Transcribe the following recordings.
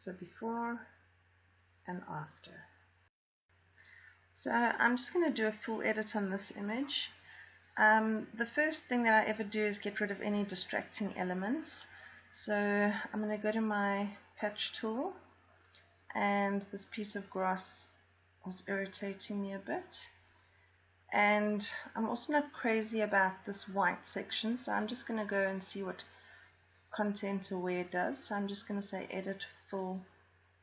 So before and after. So I'm just going to do a full edit on this image. The first thing that I ever do is get rid of any distracting elements. So I'm going to go to my patch tool, and this piece of grass was irritating me a bit. And I'm also not crazy about this white section, so I'm just going to go and see what content aware does. So I'm just going to say edit full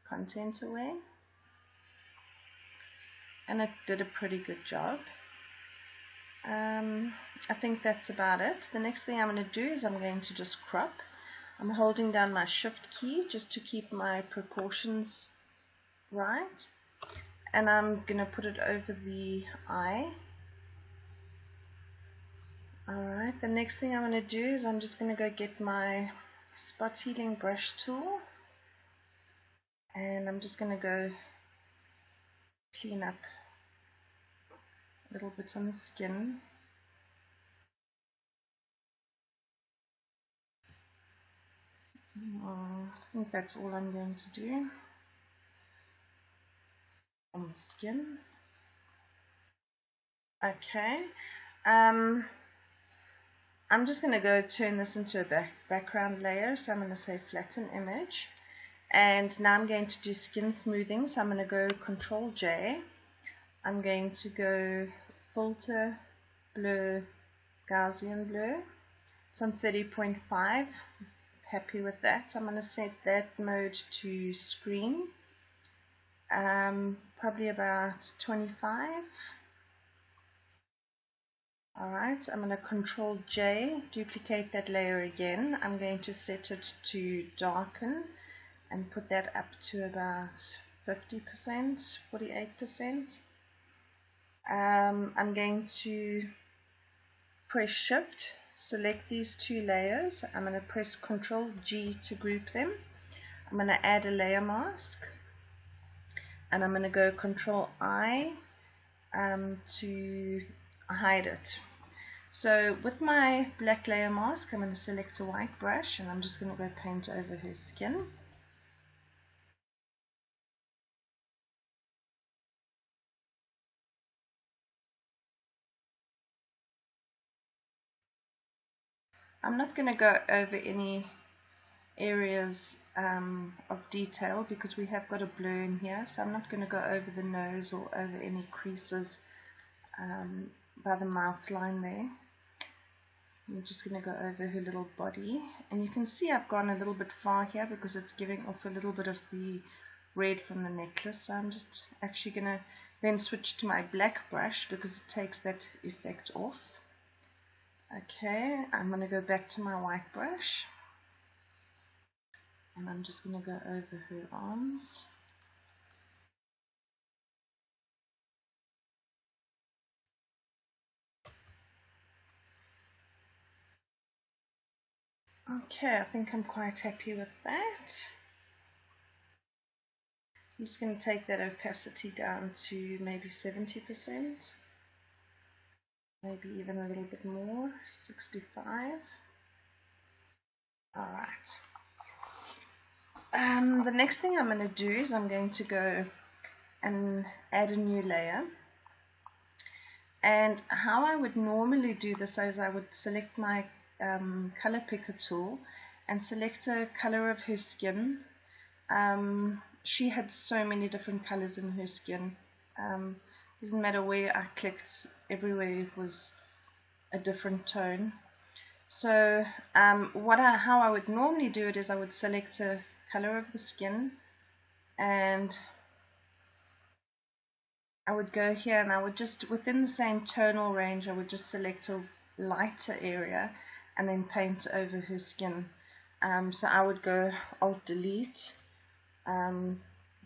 content aware, and it did a pretty good job. I think that's about it. The next thing I'm going to do is I'm going to just crop. I'm holding down my shift key just to keep my proportions right, and I'm going to put it over the eye. Alright, the next thing I'm going to do is I'm just going to go get my spot healing brush tool, and I'm just going to go clean up a little bit on the skin. I think that's all I'm going to do on the skin. Okay, I'm just going to go turn this into a background layer, so I'm going to say flatten image, and now I'm going to do skin smoothing, so I'm going to go Control J. I'm going to go filter, blur, Gaussian blur, so I'm 30.5, happy with that. I'm going to set that mode to screen, probably about 25. Alright, I'm going to Control J, duplicate that layer again. I'm going to set it to darken and put that up to about 50%, 48%. I'm going to press Shift, select these two layers. I'm going to press Control G to group them. I'm going to add a layer mask, and I'm going to go Control I to hide it. So with my black layer mask, I'm going to select a white brush, and I'm just going to go paint over her skin. I'm not going to go over any areas of detail because we have got a blur in here, so I'm not going to go over the nose or over any creases by the mouth line there. I'm just going to go over her little body, and you can see I've gone a little bit far here because it's giving off a little bit of the red from the necklace. So I'm just actually going to then switch to my black brush because it takes that effect off. Okay, I'm going to go back to my white brush, and I'm just going to go over her arms. Okay, I think I'm quite happy with that. I'm just going to take that opacity down to maybe 70%, maybe even a little bit more, 65. Alright. The next thing I'm going to do is I'm going to go and add a new layer. And how I would normally do this is I would select my color picker tool and select a color of her skin. She had so many different colors in her skin. Doesn't matter where I clicked, everywhere it was a different tone. So how I would normally do it is I would select a color of the skin, and I would go here and I would just, within the same tonal range, I would just select a lighter area and then paint over her skin. So I would go Alt Delete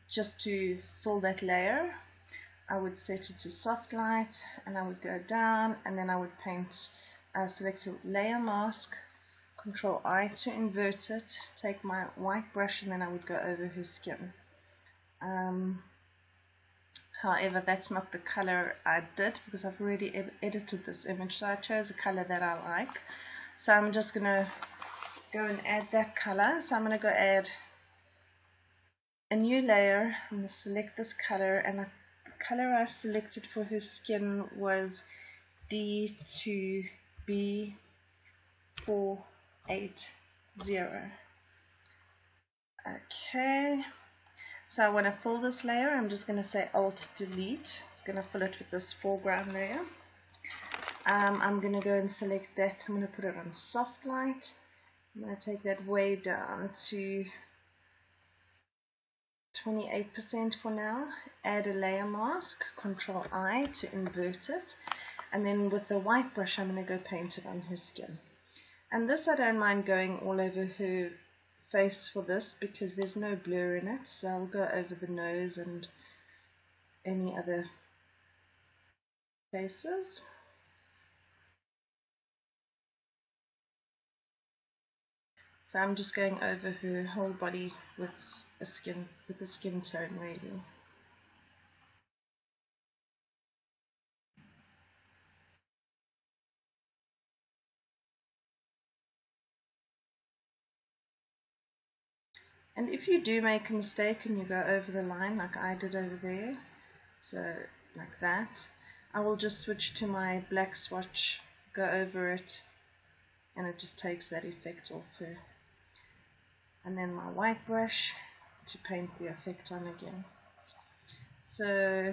just to fill that layer. I would set it to soft light, and I would go down, and then I would paint, select a layer mask, Control I to invert it, take my white brush, and then I would go over her skin. However, that's not the color I did because I've already edited this image, so I chose a color that I like. So I'm just going to go and add that color. So I'm going to go add a new layer. I'm going to select this color, and the color I selected for her skin was D2B480. Okay, so I want to fill this layer. I'm just going to say Alt Delete. It's going to fill it with this foreground layer. I'm going to go and select that. I'm going to put it on soft light. I'm going to take that way down to 28% for now. Add a layer mask, Control I to invert it, and then with the white brush I'm going to go paint it on her skin. And this I don't mind going all over her face for this because there's no blur in it, so I'll go over the nose and any other faces. So I'm just going over her whole body with the skin tone really. And if you do make a mistake and you go over the line like I did over there, so like that, I will just switch to my black swatch, go over it, and it just takes that effect off her. And then my white brush to paint the effect on again. So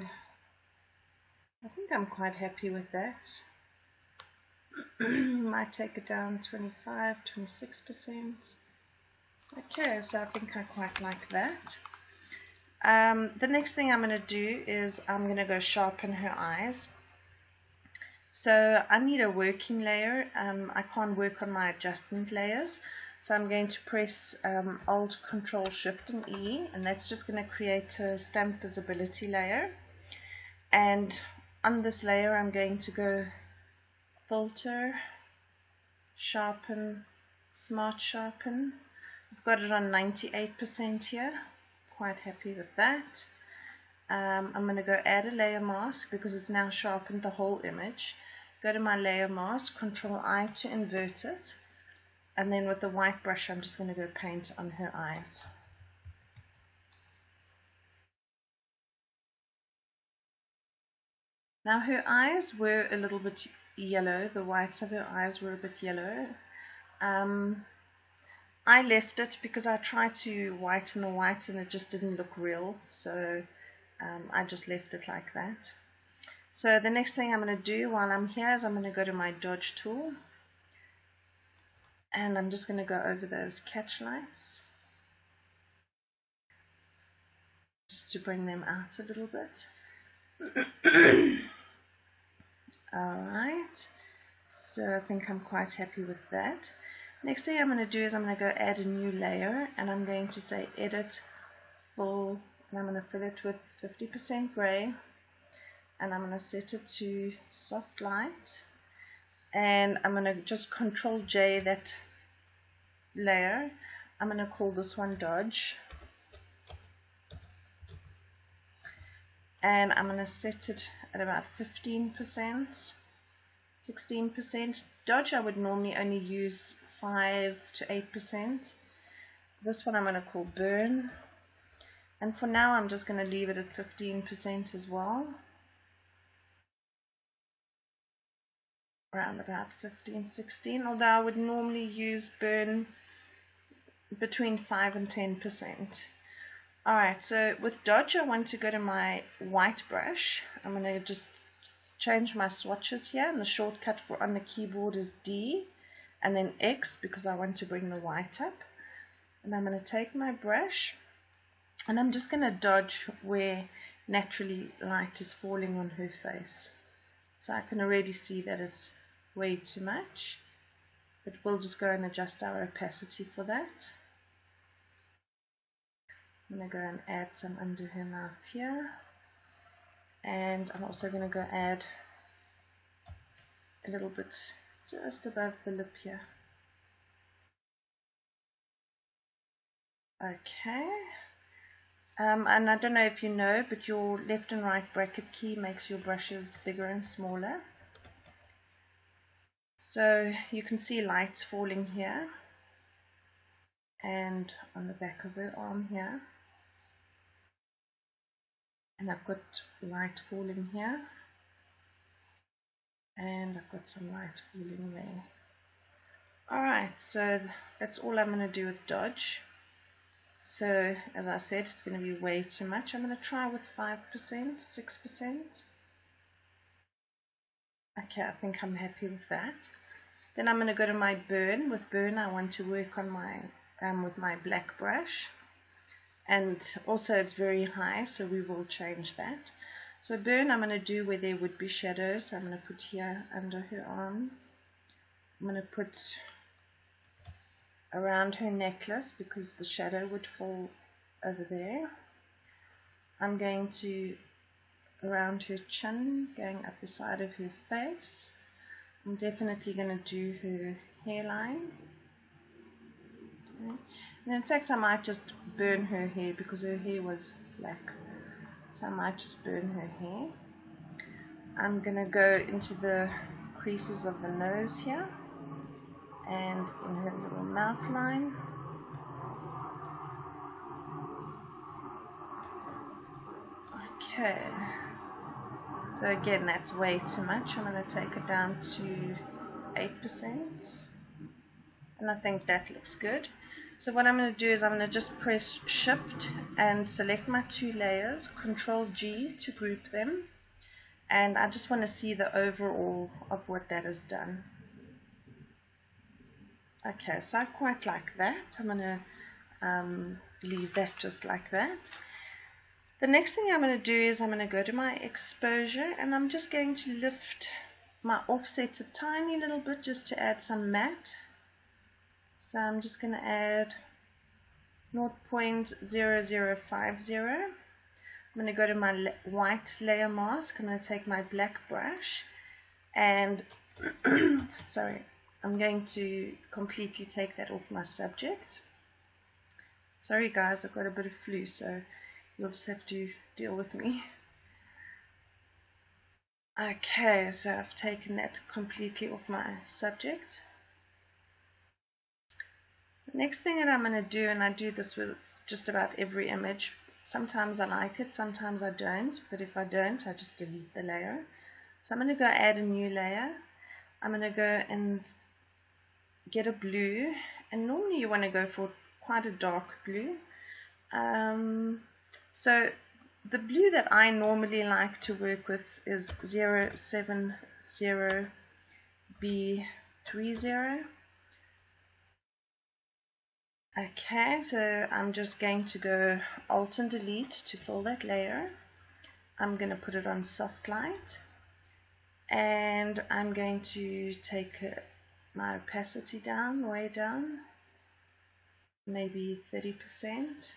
I think I'm quite happy with that. Might take it down 25, 26%. Okay, so I think I quite like that. The next thing I'm going to do is I'm going to go sharpen her eyes. So I need a working layer. I can't work on my adjustment layers. So I'm going to press Alt, Control, Shift and E, and that's just going to create a stamp visibility layer. And on this layer I'm going to go Filter, Sharpen, Smart Sharpen. I've got it on 98% here. Quite happy with that. I'm going to go add a layer mask because it's now sharpened the whole image. Go to my layer mask, Control I to invert it, and then with the white brush I'm just going to go paint on her eyes. Now her eyes were a little bit yellow, the whites of her eyes were a bit yellow. I left it because I tried to whiten the whites and it just didn't look real, so I just left it like that. So the next thing I'm going to do while I'm here is I'm going to go to my dodge tool, and I'm just going to go over those catch lights just to bring them out a little bit. Alright, so I think I'm quite happy with that. Next thing I'm going to do is I'm going to go add a new layer, and I'm going to say edit, full, and I'm going to fill it with 50% grey, and I'm going to set it to soft light, and I'm going to just Control J that layer. I'm going to call this one dodge, and I'm going to set it at about 15%, 16%. Dodge I would normally only use 5 to 8%. This one I'm going to call burn, and for now I'm just going to leave it at 15% as well, around about 15, 16, although I would normally use burn between 5 and 10%. Alright, so with dodge I want to go to my white brush. I'm going to just change my swatches here, and the shortcut for on the keyboard is D and then X because I want to bring the white up. And I'm going to take my brush and I'm just going to dodge where naturally light is falling on her face. So I can already see that it's way too much, but we'll just go and adjust our opacity for that. I'm going to go and add some under her mouth here, and I'm also going to go add a little bit just above the lip here. Okay, and I don't know if you know, but your left and right bracket key makes your brushes bigger and smaller. So you can see lights falling here and on the back of her arm here. And I've got light falling here, and I've got some light falling there. Alright, so that's all I'm going to do with Dodge. So as I said, it's going to be way too much. I'm going to try with 5%, 6%. Okay, I think I'm happy with that. Then I'm going to go to my burn. With burn, I want to work on my with my black brush, and also it's very high, so we will change that. So burn, I'm going to do where there would be shadows. So I'm going to put here under her arm. I'm going to put around her necklace because the shadow would fall over there. I'm going to around her chin, going up the side of her face. I'm definitely going to do her hairline. Okay. And in fact, I might just burn her hair because her hair was black. So I might just burn her hair. I'm going to go into the creases of the nose here and in her little mouth line. Okay. So again, that's way too much. I'm going to take it down to 8%. And I think that looks good. So what I'm going to do is I'm going to just press Shift and select my two layers, Control G to group them, and I just want to see the overall of what that has done. Okay, so I quite like that. I'm going to leave that just like that. The next thing I'm going to do is I'm going to go to my exposure, and I'm just going to lift my offsets a tiny little bit just to add some matte. So I'm just going to add 0.0050. I'm going to go to my white layer mask. I'm going to take my black brush and sorry, I'm going to completely take that off my subject. Sorry guys, I've got a bit of flu, so you'll just have to deal with me. Okay, so I've taken that completely off my subject. The next thing that I'm going to do, and I do this with just about every image, sometimes I like it, sometimes I don't, but if I don't, I just delete the layer. So I'm going to go add a new layer. I'm going to go and get a blue, and normally you want to go for quite a dark blue. So the blue that I normally like to work with is 070B30. Okay, so I'm just going to go Alt and Delete to fill that layer. I'm going to put it on soft light, and I'm going to take my opacity down, way down, maybe 30%.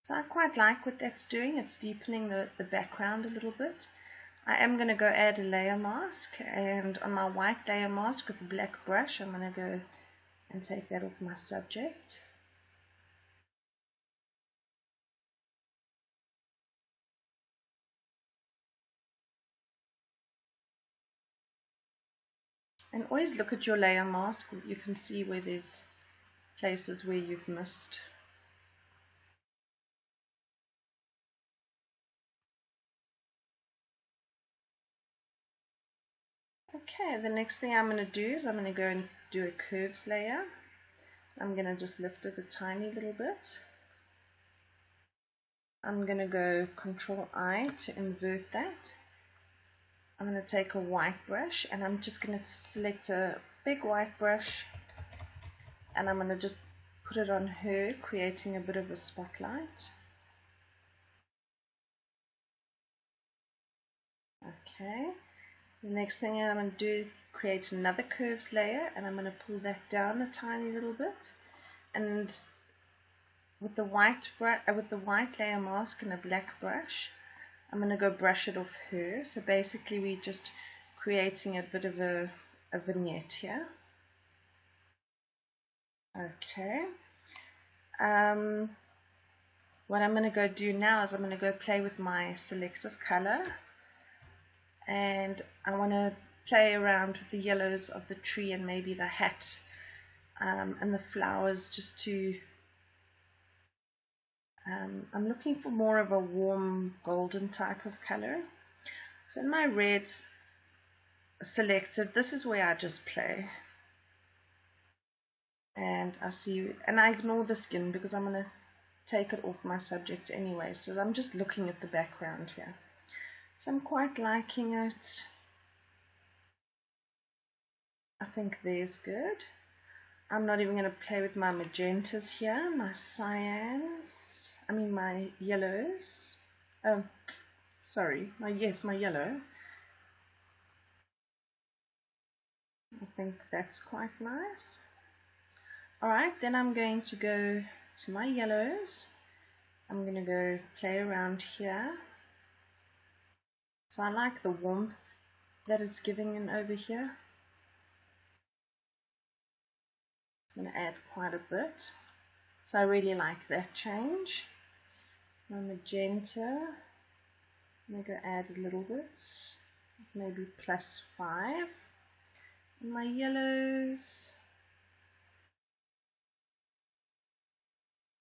So I quite like what that's doing. It's deepening the background a little bit. I am going to go add a layer mask, and on my white layer mask with a black brush, I'm going to go and take that off my subject. And always look at your layer mask. You can see where there's places where you've missed. Okay, the next thing I'm going to do is I'm going to go and do a curves layer. I'm going to just lift it a tiny little bit. I'm going to go Control I to invert that. I'm going to take a white brush, and I'm just going to select a big white brush, and I'm going to just put it on her, creating a bit of a spotlight. Okay, the next thing I'm going to do, create another curves layer, and I'm going to pull that down a tiny little bit, and with the white layer mask and a black brush, I'm going to go brush it off her. So basically we're just creating a bit of a vignette here. Okay. What I'm going to go do now is I'm going to go play with my selective color, and I want to play around with the yellows of the tree and maybe the hat and the flowers, just to I'm looking for more of a warm golden type of color. So in my reds selected, this is where I just play. And I ignore the skin because I'm going to take it off my subject anyway. So I'm just looking at the background here. So I'm quite liking it. I think there's good. I'm not even going to play with my magentas here, my cyans, my yellows. Oh, sorry, my yellow. I think that's quite nice. Alright, then I'm going to go to my yellows. I'm going to go play around here. So I like the warmth that it's giving in over here. I'm going to add quite a bit. So I really like that change. My magenta, I'm going to go add a little bit, maybe +5. And my yellows,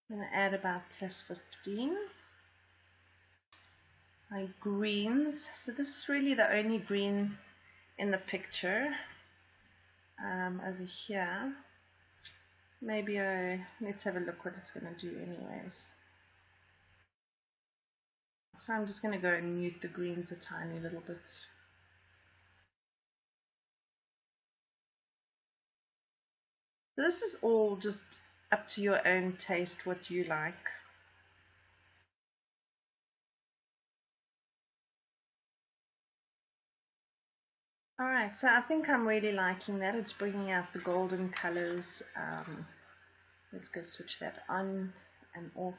I'm going to add about +15. My greens, so this is really the only green in the picture. Over here, maybe let's have a look what it's going to do anyways. So I'm just going to go and mute the greens a tiny little bit. This is all just up to your own taste, what you like. Alright, so I think I'm really liking that. It's bringing out the golden colors. Let's go switch that on and off.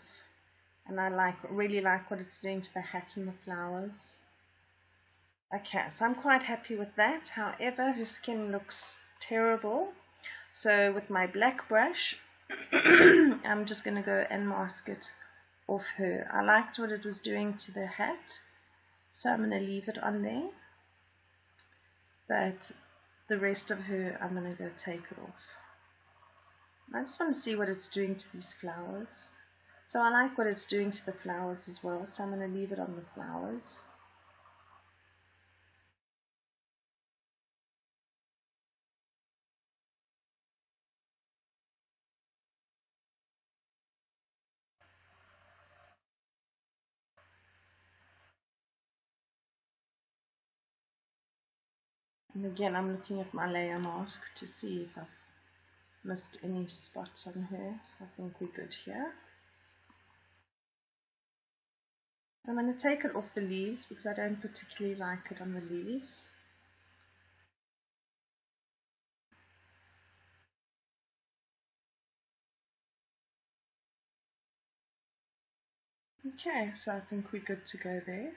And I really like what it's doing to the hat and the flowers. Okay, so I'm quite happy with that. However, her skin looks terrible. So with my black brush, I'm just going to go and mask it off her. I liked what it was doing to the hat, so I'm going to leave it on there. But the rest of her, I'm going to go take it off. I just want to see what it's doing to these flowers. So I like what it's doing to the flowers as well, so I'm going to leave it on the flowers. And again, I'm looking at my layer mask to see if I've missed any spots on her, so I think we're good here. I'm going to take it off the leaves because I don't particularly like it on the leaves. Okay, so I think we're good to go there.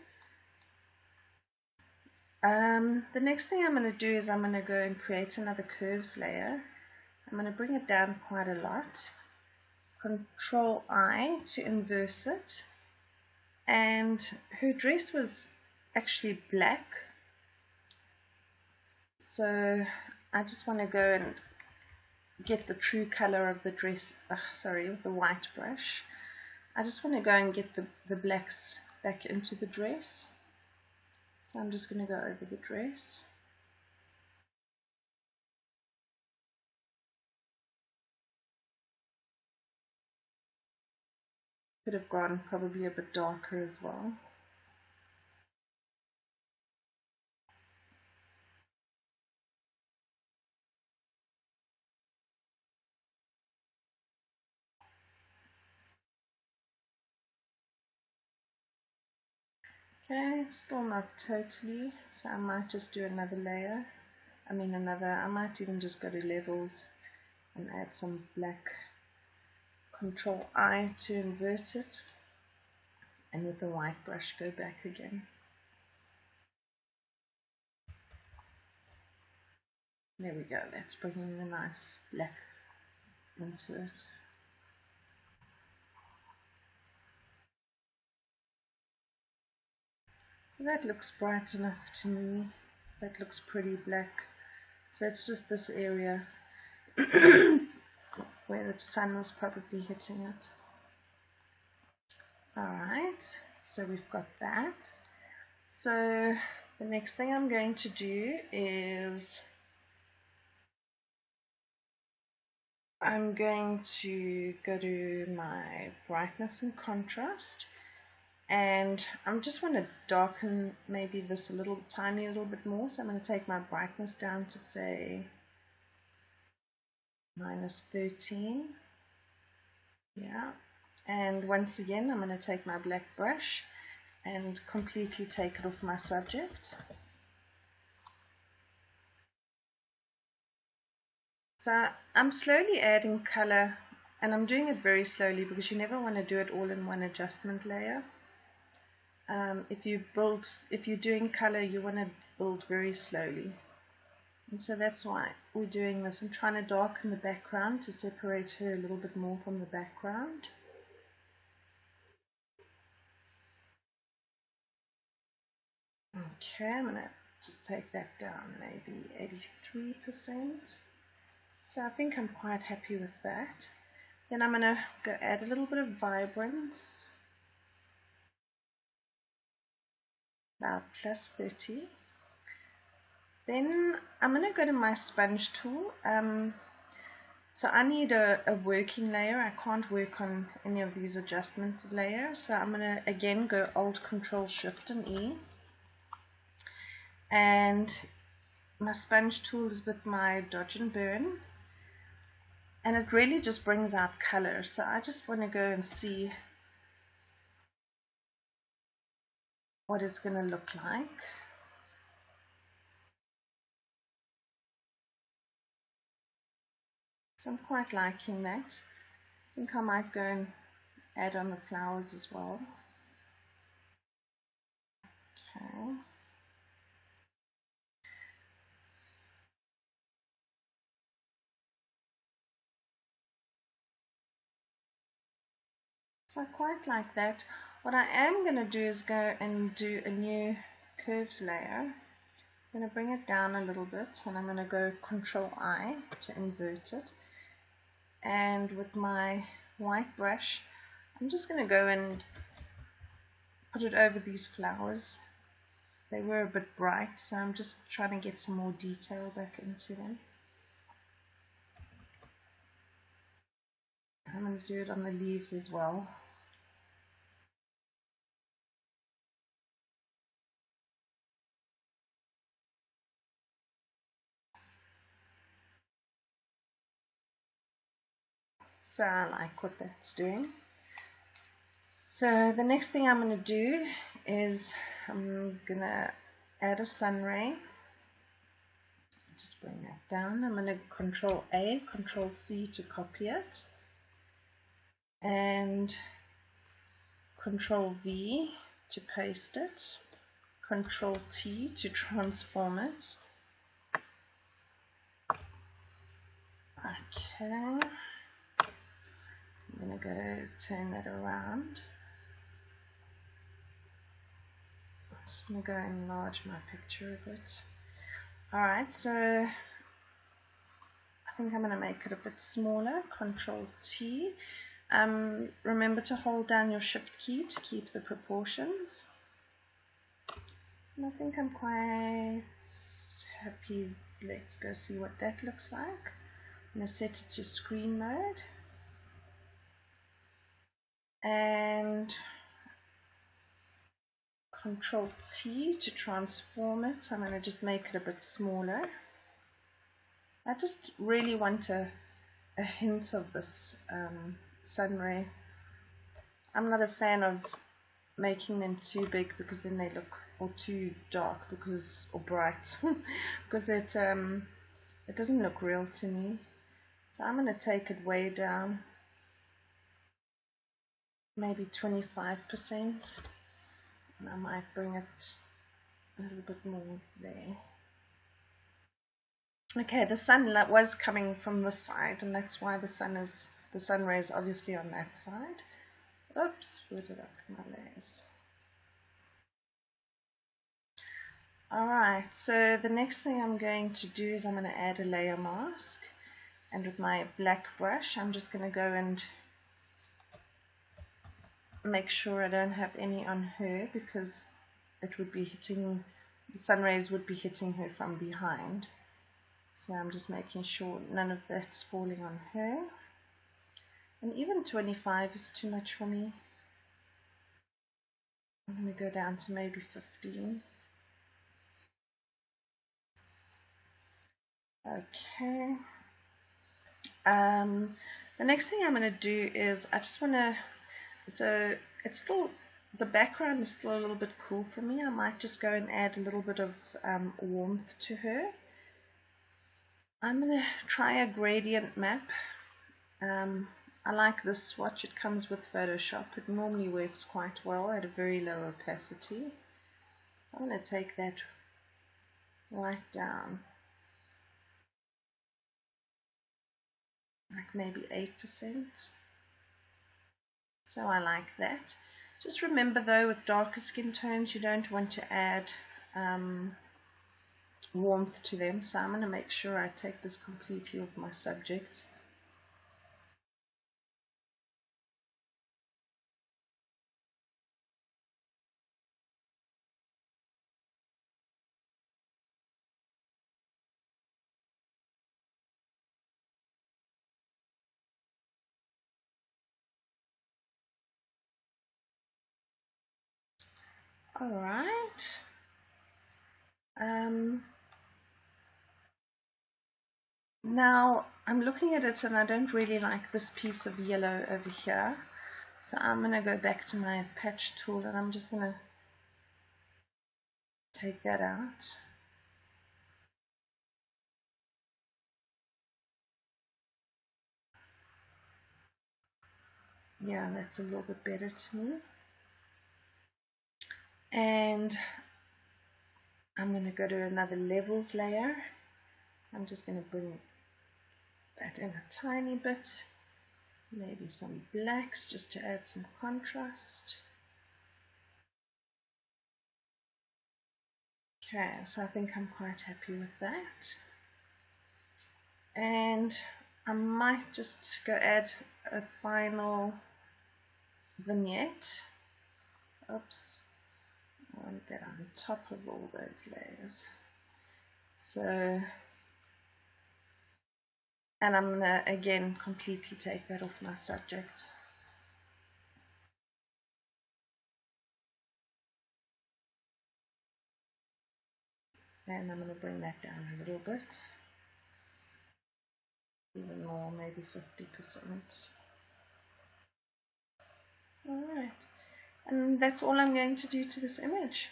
The next thing I'm going to do is I'm going to go and create another curves layer. I'm going to bring it down quite a lot. Control I to inverse it. And her dress was actually black. So I just want to go and get the true color of the dress, with the white brush. I just want to go and get the blacks back into the dress. So I'm just going to go over the dress. Could have gone probably a bit darker as well. Okay, still not totally, so I might just do another layer. I might even just go to levels and add some black. Control I to invert it, and with the white brush go back again. There we go, let's bring in the nice black into it. So that looks bright enough to me. That looks pretty black. So it's just this area where the sun was probably hitting it. Alright, so we've got that. So the next thing I'm going to do is I'm going to go to my brightness and contrast, and I just want to darken maybe this a little tiny little bit more, so I'm going to take my brightness down to say -13. Yeah, and once again I'm going to take my black brush and completely take it off my subject. So I'm slowly adding color, and I'm doing it very slowly because you never want to do it all in one adjustment layer. If you're doing color, you want to build very slowly. And so that's why we're doing this. I'm trying to darken the background to separate her a little bit more from the background. Okay, I'm going to just take that down, maybe 83%. So I think I'm quite happy with that. Then I'm going to go add a little bit of vibrance, about +30. Then I'm going to go to my sponge tool. So I need a working layer. I can't work on any of these adjustment layers. So I'm going to again go Alt Control Shift and E. And my sponge tool is with my Dodge and Burn. And it really just brings out color. So I just want to go and see what it's going to look like. So I'm quite liking that. I think I might go and add on the flowers as well. Okay. So I quite like that. What I am going to do is go and do a new curves layer. I'm going to bring it down a little bit, and I'm going to go Control I to invert it. And with my white brush, I'm just going to go and put it over these flowers. They were a bit bright, so I'm just trying to get some more detail back into them. I'm going to do it on the leaves as well. So I like what that's doing. So the next thing I'm going to do is I'm going to add a sun ray. Just bring that down. I'm going to Control A, Control C to copy it, and Control V to paste it, Control T to transform it. Okay, I'm going to go turn that around. I'm just going to go enlarge my picture a bit. Alright, so I think I'm going to make it a bit smaller. Control T. Remember to hold down your Shift key to keep the proportions. And I think I'm quite happy. Let's go see what that looks like. I'm going to set it to screen mode. And Control T to transform it. I'm going to just make it a bit smaller. I just really want a hint of this sun ray. I'm not a fan of making them too big because then they look, or too dark because, or bright, because it doesn't look real to me. So I'm going to take it way down, maybe 25%, and I might bring it a little bit more there. Okay, the sun was coming from this side, and that's why the sun ray is obviously on that side. Oops, where did I put my layers? Alright, so the next thing I'm going to do is I'm going to add a layer mask, and with my black brush I'm just going to go and make sure I don't have any on her, because it would be hitting, the sun rays would be hitting her from behind. So I'm just making sure none of that's falling on her. And even 25 is too much for me. I'm going to go down to maybe 15. Okay. The next thing I'm going to do is I just want to, so it's still, the background is still a little bit cool for me. I might just go and add a little bit of warmth to her. I'm going to try a gradient map. I like this swatch. It comes with Photoshop. It normally works quite well at a very low opacity. So I'm going to take that right down, like maybe 8%. So I like that. Just remember though, with darker skin tones, you don't want to add warmth to them. So I'm going to make sure I take this completely off my subject. Alright. Now I'm looking at it and I don't really like this piece of yellow over here. So I'm going to go back to my patch tool and I'm just going to take that out. Yeah, that's a little bit better to me. And I'm going to go to another levels layer. I'm just going to bring that in a tiny bit. Maybe some blacks just to add some contrast. Okay, so I think I'm quite happy with that. And I might just go add a final vignette. Oops, I want that on top of all those layers. So, and I'm going to again completely take that off my subject. And I'm going to bring that down a little bit. Even more, maybe 50%. Alright, and that's all I'm going to do to this image.